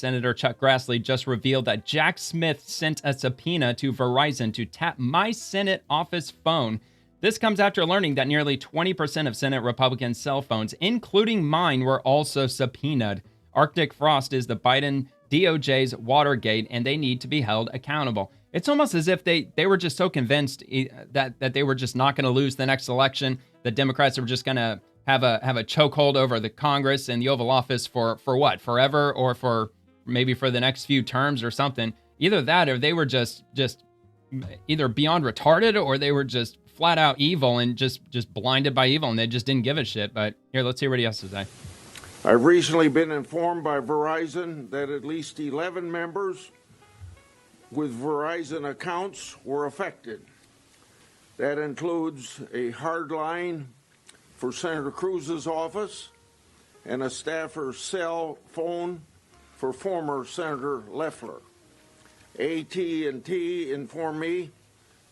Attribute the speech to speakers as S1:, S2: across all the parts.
S1: Senator Chuck Grassley just revealed that Jack Smith sent a subpoena to Verizon to tap my Senate office phone. This comes after learning that nearly 20% of Senate Republican cell phones, including mine, were also subpoenaed. Arctic Frost is the Biden DOJ's Watergate, and they need to be held accountable. It's almost as if they were just so convinced that they were just not going to lose the next election. The Democrats were just going to have a chokehold over the Congress and the Oval Office for what? Forever, or for maybe for the next few terms or something. Either that, or they were just either beyond retarded, or they were just flat out evil and just blinded by evil, and they just didn't give a shit. But here, let's hear what he has to say.
S2: I've recently been informed by Verizon that at least 11 members with Verizon accounts were affected. That includes a hard line for Senator Cruz's office and a staffer's cell phone for former Senator Loeffler. AT&T informed me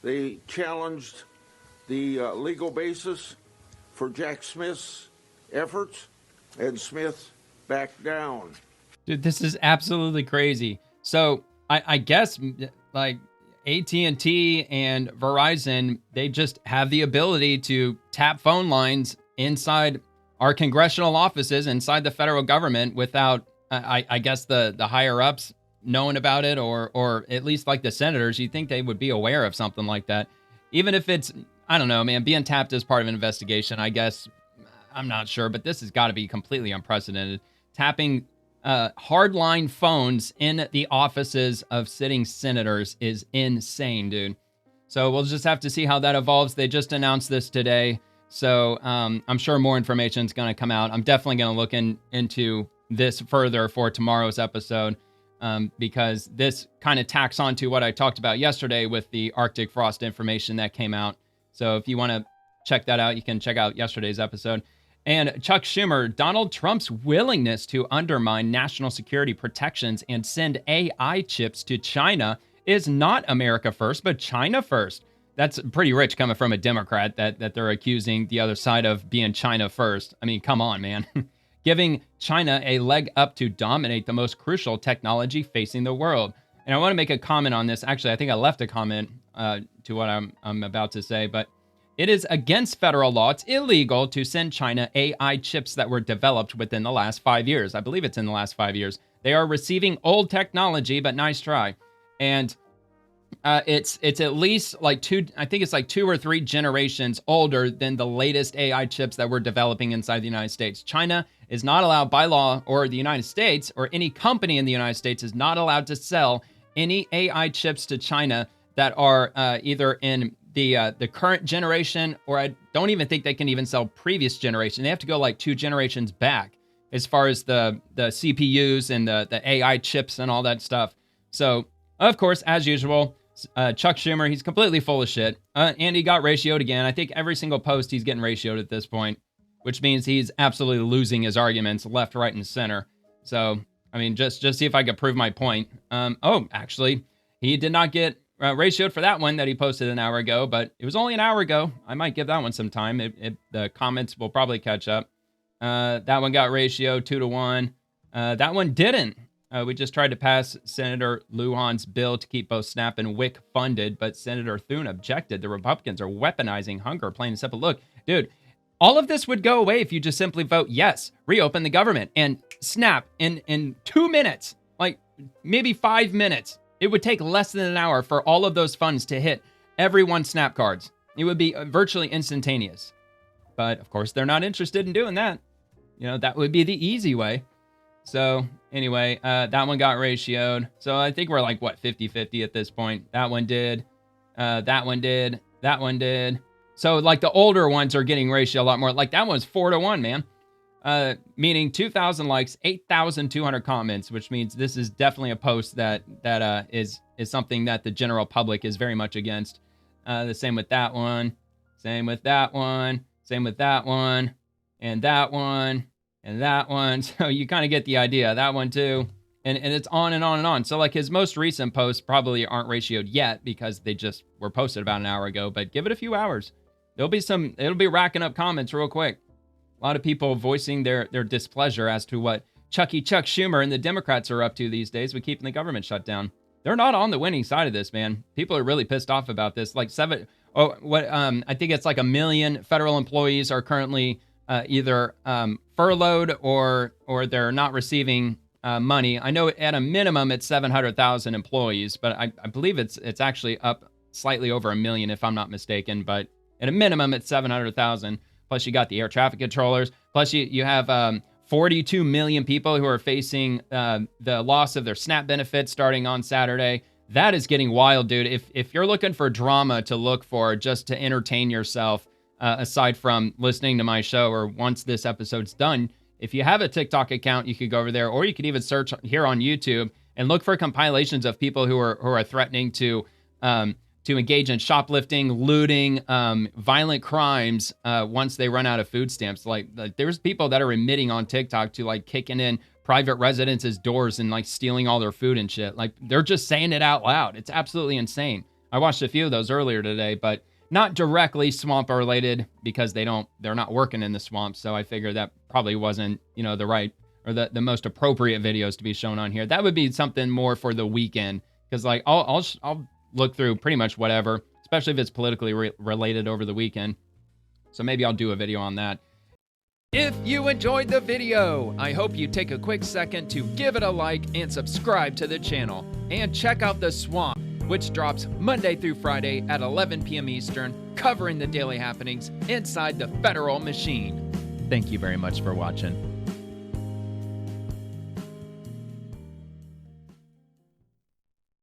S2: they challenged the legal basis for Jack Smith's efforts, and Smith backed down.
S1: Dude, this is absolutely crazy. So I guess like AT&T and Verizon, they just have the ability to tap phone lines inside our congressional offices, inside the federal government, without, I guess, the higher ups knowing about it, or at least like the senators. You'd think they would be aware of something like that. Even if it's, I don't know, man, being tapped as part of an investigation, I guess, I'm not sure, but this has got to be completely unprecedented. Tapping hardline phones in the offices of sitting senators is insane, dude. So we'll just have to see how that evolves. They just announced this today, so I'm sure more information is going to come out. I'm definitely going to look into this further for tomorrow's episode, because this kind of tacks on to what I talked about yesterday with the Arctic Frost information that came out. So if you want to check that out, you can check out yesterday's episode. And Chuck Schumer, Donald Trump's willingness to undermine national security protections and send AI chips to China is not America first, but China first. That's pretty rich coming from a Democrat that they're accusing the other side of being China first. I mean, come on, man. Giving China a leg up to dominate the most crucial technology facing the world. And I want to make a comment on this. Actually, I think I left a comment to what I'm about to say, but it is against federal law. It's illegal to send China AI chips that were developed within the last 5 years. I believe it's in the last 5 years. They are receiving old technology, but nice try. And it's at least like two or three generations older than the latest AI chips that we're developing inside the United States. China is not allowed by law, or the United States, or any company in the United States is not allowed to sell any AI chips to China that are either in the current generation, or I don't even think they can even sell previous generation. They have to go like 2 generations back as far as the CPUs and the AI chips and all that stuff. So, of course, as usual, Chuck Schumer, he's completely full of shit. And he got ratioed again. I think every single post he's getting ratioed at this point, which means he's absolutely losing his arguments left, right, and center. So, I mean, just see if I could prove my point. Actually, he did not get ratioed for that one that he posted an hour ago, but it was only an hour ago. I might give that one some time. The comments will probably catch up. That one got ratioed 2-1. That one didn't. We just tried to pass Senator Lujan's bill to keep both SNAP and WIC funded, but Senator Thune objected. The Republicans are weaponizing hunger, plain and simple. Look, dude, all of this would go away if you just simply vote yes, reopen the government, and SNAP in 2 minutes, like maybe 5 minutes. It would take less than an hour for all of those funds to hit everyone's SNAP cards. It would be virtually instantaneous. But of course, they're not interested in doing that. You know, that would be the easy way. So anyway, that one got ratioed. So I think we're like, what, 50-50 at this point. That one did. That one did. That one did. So like the older ones are getting ratioed a lot more. Like that one's 4-1, man. Meaning 2,000 likes, 8,200 comments, which means this is definitely a post that is something that the general public is very much against. The same with that one, same with that one, same with that one, and that one, and that one. So you kind of get the idea. That one too, and it's on and on and on. So like his most recent posts probably aren't ratioed yet because they just were posted about an hour ago. But give it a few hours. It'll be racking up comments real quick. A lot of people voicing their displeasure as to what Chuck Schumer and the Democrats are up to these days with keeping the government shut down. They're not on the winning side of this, man. People are really pissed off about this. I think it's like 1 million federal employees are currently either furloughed or they're not receiving money. I know at a minimum it's 700,000 employees, but I believe it's actually up slightly over 1 million if I'm not mistaken. But at a minimum it's 700,000. Plus you got the air traffic controllers. Plus you have 42 million people who are facing the loss of their SNAP benefits starting on Saturday. That is getting wild, dude. If you're looking for drama to look for just to entertain yourself, aside from listening to my show or once this episode's done, if you have a TikTok account, you could go over there, or you could even search here on YouTube and look for compilations of people who are threatening to engage in shoplifting, looting, violent crimes once they run out of food stamps. Like there's people that are admitting on TikTok to like kicking in private residences' doors and like stealing all their food and shit. Like they're just saying it out loud. It's absolutely insane. I watched a few of those earlier today, but not directly swamp related because they're not working in the swamp. So I figured that probably wasn't, the right or the most appropriate videos to be shown on here. That would be something more for the weekend, because like I'll look through pretty much whatever, especially if it's politically related over the weekend. So maybe I'll do a video on that. If you enjoyed the video, I hope you take a quick second to give it a like and subscribe to the channel. And check out The Swamp, which drops Monday through Friday at 11 p.m. Eastern, covering the daily happenings inside the federal machine. Thank you very much for watching.